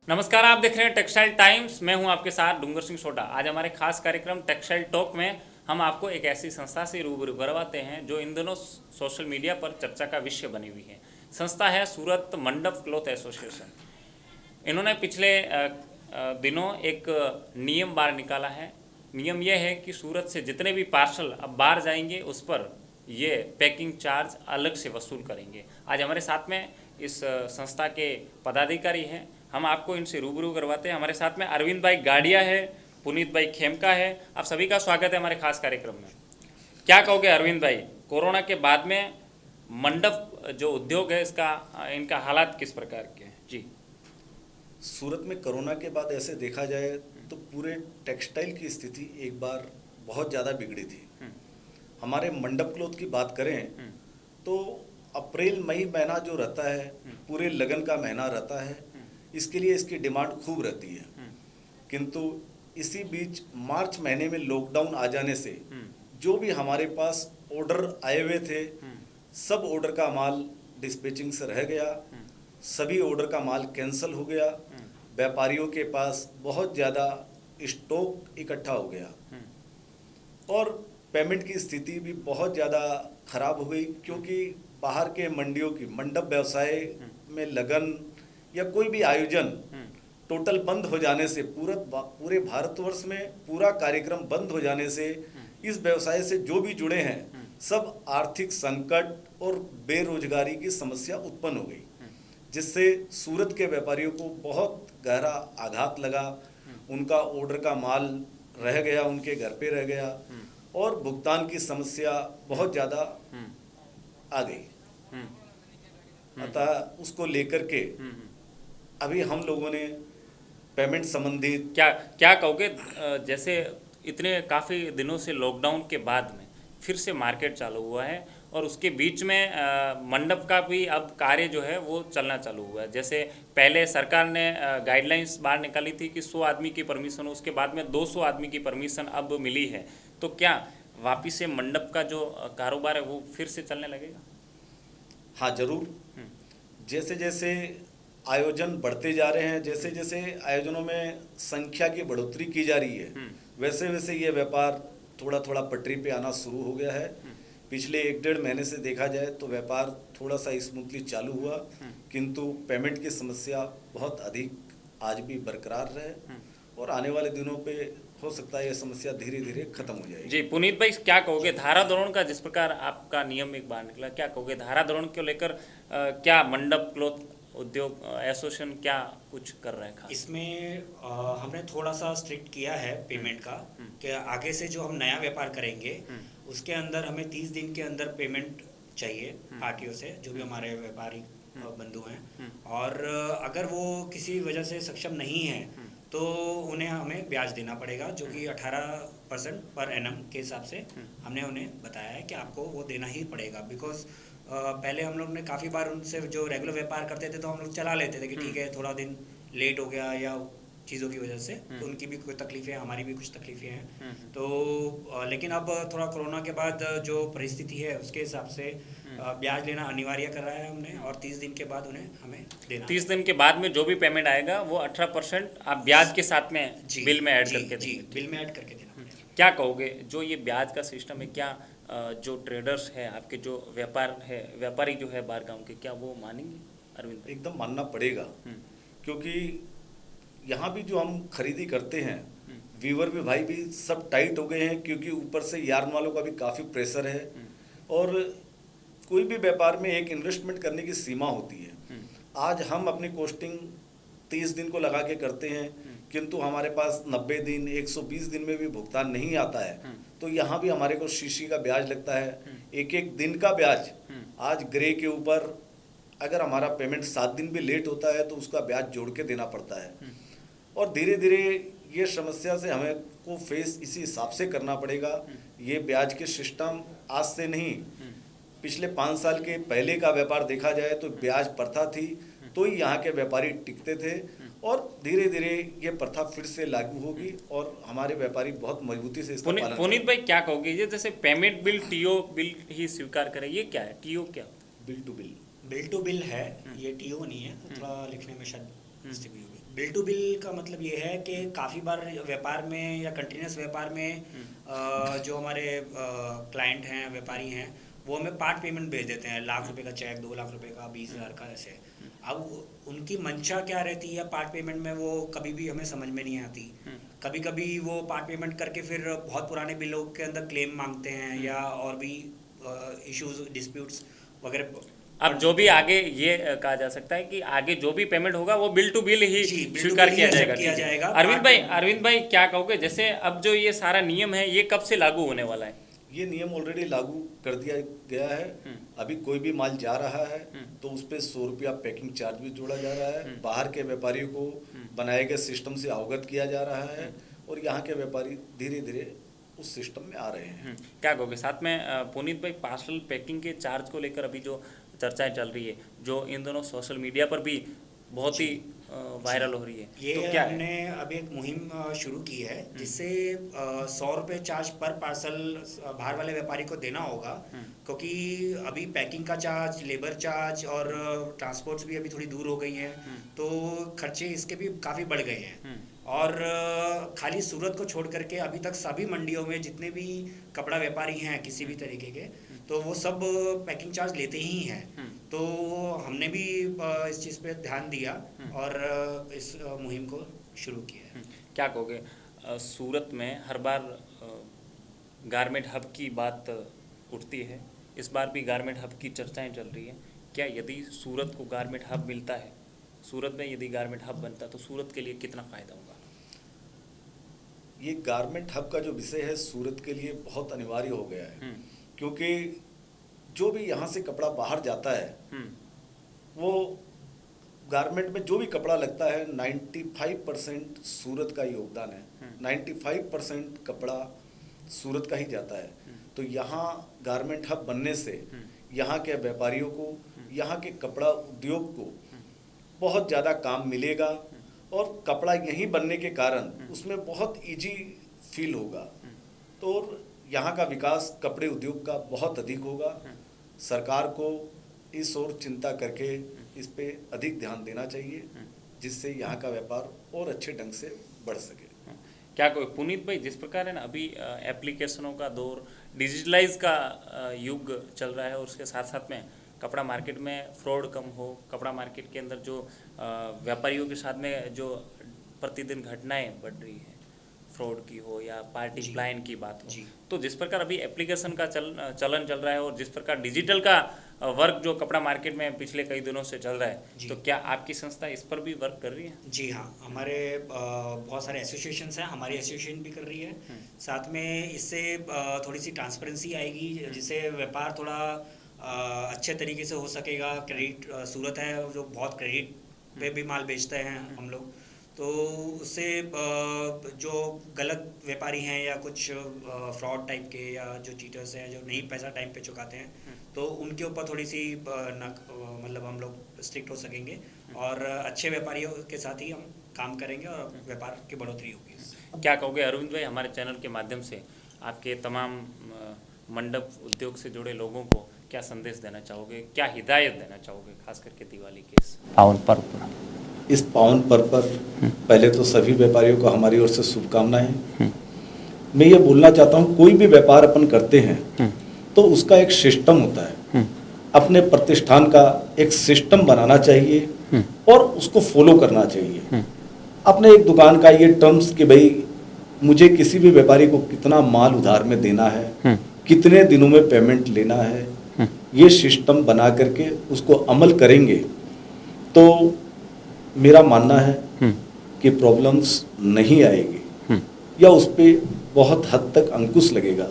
नमस्कार, आप देख रहे हैं टेक्सटाइल टाइम्स। मैं हूं आपके साथ डूंगर सिंह सोटा। आज हमारे खास कार्यक्रम टेक्सटाइल टॉक में हम आपको एक ऐसी संस्था से रूबरू करवाते हैं जो इन दिनों सोशल मीडिया पर चर्चा का विषय बनी हुई है। संस्था है सूरत मंडप क्लॉथ एसोसिएशन। इन्होंने पिछले दिनों एक नियम बाहर निकाला है। नियम यह है कि सूरत से जितने भी पार्सल अब बाहर जाएंगे उस पर ये पैकिंग चार्ज अलग से वसूल करेंगे। आज हमारे साथ में इस संस्था के पदाधिकारी हैं, हम आपको इनसे रूबरू करवाते हैं। हमारे साथ में अरविंद भाई गाड़िया है, पुनीत भाई खेमका है। आप सभी का स्वागत है हमारे खास कार्यक्रम में। क्या कहोगे अरविंद भाई, कोरोना के बाद में मंडप जो उद्योग है इसका इनका हालात किस प्रकार के हैं? जी, सूरत में कोरोना के बाद ऐसे देखा जाए तो पूरे टेक्सटाइल की स्थिति एक बार बहुत ज़्यादा बिगड़ी थी। हमारे मंडप क्लॉथ की बात करें तो अप्रैल मई महीना जो रहता है पूरे लगन का महीना रहता है, इसके लिए इसकी डिमांड खूब रहती है। किंतु इसी बीच मार्च महीने में लॉकडाउन आ जाने से जो भी हमारे पास ऑर्डर आए हुए थे सब ऑर्डर का माल डिस्पैचिंग से रह गया, सभी ऑर्डर का माल कैंसिल हो गया। व्यापारियों के पास बहुत ज़्यादा स्टॉक इकट्ठा हो गया और पेमेंट की स्थिति भी बहुत ज़्यादा खराब हो गई, क्योंकि बाहर के मंडियों की मंडप व्यवसाय में लगन या कोई भी आयोजन टोटल बंद हो जाने से पूरे भारतवर्ष में पूरा कार्यक्रम बंद हो जाने से इस व्यवसाय से जो भी जुड़े हैं सब आर्थिक संकट और बेरोजगारी की समस्या उत्पन्न हो गई, जिससे सूरत के व्यापारियों को बहुत गहरा आघात लगा। उनका ऑर्डर का माल रह गया, उनके घर पे रह गया और भुगतान की समस्या बहुत ज़्यादा आ गई। अतः उसको लेकर के अभी हम लोगों ने पेमेंट संबंधित क्या क्या कहोगे? जैसे इतने काफ़ी दिनों से लॉकडाउन के बाद में फिर से मार्केट चालू हुआ है और उसके बीच में मंडप का भी अब कार्य जो है वो चलना चालू हुआ है। जैसे पहले सरकार ने गाइडलाइंस बाहर निकाली थी कि 100 आदमी की परमिशन हो, उसके बाद में 200 आदमी की परमिशन अब मिली है। तो क्या वापिस से मंडप का जो कारोबार है वो फिर से चलने लगेगा? हाँ जरूर, जैसे जैसे आयोजन बढ़ते जा रहे हैं, जैसे जैसे आयोजनों में संख्या की बढ़ोतरी की जा रही है, वैसे वैसे ये व्यापार थोड़ा थोड़ा पटरी पे आना शुरू हो गया है। पिछले 1-1.5 महीने से देखा जाए तो व्यापार थोड़ा सा स्मूथली चालू हुआ, किंतु पेमेंट की समस्या बहुत अधिक आज भी बरकरार रहे और आने वाले दिनों पे हो सकता है ये समस्या धीरे धीरे खत्म हो जाएगी। जी, पुनीत भाई क्या कहोगे धारा द्रोण का, जिस प्रकार आपका नियम एक बार निकला, क्या कहोगे धारा द्रोण को लेकर? क्या मंडप क्लॉथ उद्योग एसोसिएशन क्या कुछ कर रहा है खास? इसमें हमने थोड़ा सा स्ट्रिक्ट किया है पेमेंट का, कि आगे से जो हम नया व्यापार करेंगे उसके अंदर हमें 30 दिन के अंदर पेमेंट चाहिए आरटीओ से, जो भी हमारे व्यापारी बंधु हैं। और अगर वो किसी वजह से सक्षम नहीं है तो उन्हें हमें ब्याज देना पड़ेगा, जो कि 18% पर एनम के हिसाब से हमने उन्हें बताया है कि आपको वो देना ही पड़ेगा। बिकॉज पहले हम लोग ने काफ़ी बार उनसे जो रेगुलर व्यापार करते थे तो हम लोग चला लेते थे कि ठीक है थोड़ा दिन लेट हो गया या चीज़ों की वजह से, तो उनकी भी कुछ तकलीफ़ें हैं, हमारी भी कुछ तकलीफ़ें हैं। तो लेकिन अब थोड़ा कोरोना के बाद जो परिस्थिति है उसके हिसाब से ब्याज लेना अनिवार्य कर रहा है हमने, और 30 दिन के बाद उन्हें हमें देना। 30 दिन के बाद में जो भी पेमेंट आएगा वो 18% आप ब्याज के साथ में बिल में ऐड करके जी, देंगे। बिल में ऐड करके देना पड़ेगा। क्या कहोगे जो ये ब्याज का सिस्टम है, क्या जो ट्रेडर्स है आपके, जो व्यापारी जो है बाहर गाँव के, क्या वो मानेंगे अरविंद भाई? एकदम मानना पड़ेगा, क्योंकि यहाँ भी जो हम खरीदी करते हैं वीवर भी भाई भी सब टाइट हो गए हैं, क्योंकि ऊपर से यार्न वालों का भी काफ़ी प्रेशर है और कोई भी व्यापार में एक इन्वेस्टमेंट करने की सीमा होती है। आज हम अपनी कॉस्टिंग 30 दिन को लगा के करते हैं, किंतु हमारे पास 90 दिन 120 दिन में भी भुगतान नहीं आता है, तो यहाँ भी हमारे को शीशी का ब्याज लगता है, एक एक दिन का ब्याज। आज ग्रे के ऊपर अगर हमारा पेमेंट 7 दिन भी लेट होता है तो उसका ब्याज जोड़ के देना पड़ता है और धीरे धीरे ये समस्या से हमें को फेस इसी हिसाब से करना पड़ेगा। ये ब्याज के सिस्टम आज से नहीं, पिछले 5 साल के पहले का व्यापार देखा जाए तो ब्याज प्रथा थी, तो ही यहाँ के व्यापारी टिकते थे और धीरे धीरे ये प्रथा फिर से लागू होगी और हमारे व्यापारी बहुत मजबूती से इसका पालन पुनीत भाई क्या कहोगे, ये जैसे पेमेंट बिल टीओ बिल ही स्वीकार करे, ये क्या है? टीओ क्या होता है? Bill to bill bill to bill है, ये टीओ नहीं है, थोड़ा लिखने में शायद मिस्टेक हुई होगी। बिल टू बिल का मतलब ये है कि काफ़ी बार व्यापार में या कंटिन्यूस व्यापार में जो हमारे क्लाइंट हैं, व्यापारी हैं, वो हमें पार्ट पेमेंट भेज देते हैं, लाख रुपए का चेक, 2 लाख रुपए का, 20,000 का, ऐसे। अब उनकी मंशा क्या रहती है पार्ट पेमेंट में, वो कभी भी हमें समझ में नहीं आती। कभी कभी वो पार्ट पेमेंट करके फिर बहुत पुराने बिलों के अंदर क्लेम मांगते हैं, या और भी इश्यूज, डिस्प्यूट्स वगैरह। अब जो भी आगे ये कहा जा सकता है कि आगे जो भी पेमेंट होगा वो बिल टू बिल ही जी, bill to स्वीकार bill ही किया accept जाएगा। किया ठीक है। जाएगा। अरविंद भाई क्या कहोगे, जैसे अब जो ये सारा नियम है ये कब से लागू होने वाला है? ये नियम ऑलरेडी लागू कर दिया गया है। अभी कोई भी माल जा रहा है तो उस पर 100 रुपया पैकिंग चार्ज भी जोड़ा जा रहा है। बाहर के व्यापारियों को बनाए गए सिस्टम से अवगत किया जा रहा है और यहाँ के व्यापारी धीरे धीरे उस सिस्टम में आ रहे हैं। क्या कहोगे साथ में पुनीत भाई, पार्सल पैकिंग के चार्ज को लेकर अभी जो चर्चाएं चल रही है, जो इन दोनों सोशल मीडिया पर भी बहुत ही वायरल हो रही है, ये तो क्या है? हमने अभी एक मुहिम शुरू की है जिससे 100 रुपये चार्ज पर पार्सल बाहर वाले व्यापारी को देना होगा, क्योंकि अभी पैकिंग का चार्ज, लेबर चार्ज और ट्रांसपोर्ट्स भी अभी थोड़ी दूर हो गई हैं, तो खर्चे इसके भी काफ़ी बढ़ गए हैं। और खाली सूरत को छोड़ करके अभी तक सभी मंडियों में जितने भी कपड़ा व्यापारी हैं किसी भी तरीके के, तो वो सब पैकिंग चार्ज लेते ही हैं। तो हमने भी इस चीज़ पे ध्यान दिया और इस मुहिम को शुरू किया है। क्या कहोगे, सूरत में हर बार गारमेंट हब की बात उठती है, इस बार भी गारमेंट हब की चर्चाएं चल रही है। क्या यदि सूरत को गारमेंट हब मिलता है, सूरत में यदि गारमेंट हब बनता तो सूरत के लिए कितना फ़ायदा होगा? ये गारमेंट हब का जो विषय है सूरत के लिए बहुत अनिवार्य हो गया है, क्योंकि जो भी यहाँ से कपड़ा बाहर जाता है वो गारमेंट में जो भी कपड़ा लगता है 95% सूरत का योगदान है। 95% कपड़ा सूरत का ही जाता है। तो यहाँ गारमेंट हब बनने से यहाँ के व्यापारियों को, यहाँ के कपड़ा उद्योग को बहुत ज़्यादा काम मिलेगा और कपड़ा यहीं बनने के कारण उसमें बहुत इजी फील होगा। तो यहाँ का विकास कपड़े उद्योग का बहुत अधिक होगा। सरकार को इस ओर चिंता करके इस पे अधिक ध्यान देना चाहिए, जिससे यहाँ का व्यापार और अच्छे ढंग से बढ़ सके। क्या कोई पुनीत भाई, जिस प्रकार है ना अभी एप्लीकेशनों का दौर, डिजिटलाइज का युग चल रहा है और उसके साथ साथ में कपड़ा मार्केट में फ्रॉड कम हो, कपड़ा मार्केट के अंदर जो व्यापारियों के साथ में जो प्रतिदिन घटनाएं बढ़ रही है, फ्रॉड की हो या पार्टी प्लान की बात हो, तो जिस प्रकार अभी एप्लीकेशन का चलन चल रहा है और जिस प्रकार डिजिटल का वर्क जो कपड़ा मार्केट में पिछले कई दिनों से चल रहा है, तो क्या आपकी संस्था इस पर भी वर्क कर रही है? जी हाँ, हमारे बहुत सारे एसोसिएशंस हैं, हमारी एसोसिएशन भी कर रही है। साथ में इससे थोड़ी सी ट्रांसपेरेंसी आएगी, जिससे व्यापार थोड़ा अच्छे तरीके से हो सकेगा। क्रेडिट, सूरत है जो बहुत क्रेडिट पे भी माल बेचते हैं हम लोग, तो उससे जो गलत व्यापारी हैं या कुछ फ्रॉड टाइप के या जो चीटर्स हैं जो नहीं पैसा टाइम पे चुकाते हैं, तो उनके ऊपर थोड़ी सी मतलब हम लोग स्ट्रिक्ट हो सकेंगे और अच्छे व्यापारियों के साथ ही हम काम करेंगे और व्यापार की बढ़ोतरी होगी। क्या कहोगे अरविंद भाई, हमारे चैनल के माध्यम से आपके तमाम मंडप उद्योग से जुड़े लोगों को क्या संदेश देना चाहोगे, क्या हिदायत देना चाहोगे, खास करके दिवाली के इस पावन पर्व पर? इस पावन पर्व पर पहले तो सभी व्यापारियों को हमारी ओर से शुभकामनाएं। मैं ये बोलना चाहता हूँ, कोई भी व्यापार अपन करते हैं तो उसका एक सिस्टम होता है। अपने प्रतिष्ठान का एक सिस्टम बनाना चाहिए और उसको फॉलो करना चाहिए। अपने एक दुकान का ये टर्म्स कि भाई मुझे किसी भी व्यापारी को कितना माल उधार में देना है, कितने दिनों में पेमेंट लेना है, ये सिस्टम बना करके उसको अमल करेंगे तो मेरा मानना है कि प्रॉब्लम्स नहीं आएगी या उस पर बहुत हद तक अंकुश लगेगा।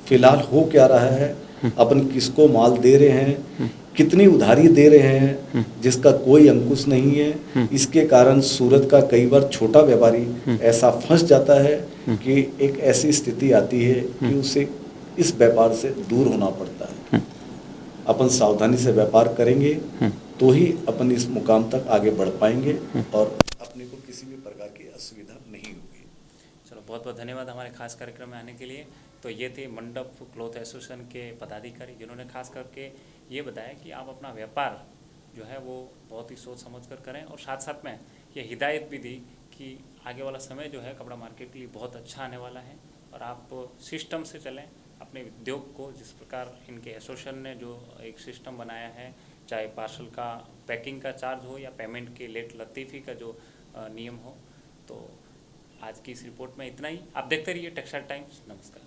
फिलहाल हो क्या रहा है, अपन किसको माल दे रहे हैं, कितनी उधारी दे रहे हैं, जिसका कोई अंकुश नहीं है। इसके कारण सूरत का कई बार छोटा व्यापारी ऐसा फंस जाता है कि एक ऐसी स्थिति आती है कि उसे इस व्यापार से दूर होना पड़ता है। अपन सावधानी से व्यापार करेंगे तो ही अपन इस मुकाम तक आगे बढ़ पाएंगे और अपने को किसी भी प्रकार की असुविधा नहीं होगी। चलो, बहुत बहुत धन्यवाद हमारे खास कार्यक्रम में आने के लिए। तो ये थे मंडप क्लॉथ एसोसिएशन के पदाधिकारी, जिन्होंने खास करके ये बताया कि आप अपना व्यापार जो है वो बहुत ही सोच समझ कर करें और साथ साथ में ये हिदायत भी दी कि आगे वाला समय जो है कपड़ा मार्केट के लिए बहुत अच्छा आने वाला है और आप सिस्टम से चलें अपने उद्योग को। जिस प्रकार इनके एसोसिएशन ने जो एक सिस्टम बनाया है, चाहे पार्सल का पैकिंग का चार्ज हो या पेमेंट के लेट लतीफ़ी का जो नियम हो। तो आज की इस रिपोर्ट में इतना ही। आप देखते रहिए टेक्सटाइल टाइम्स। नमस्कार।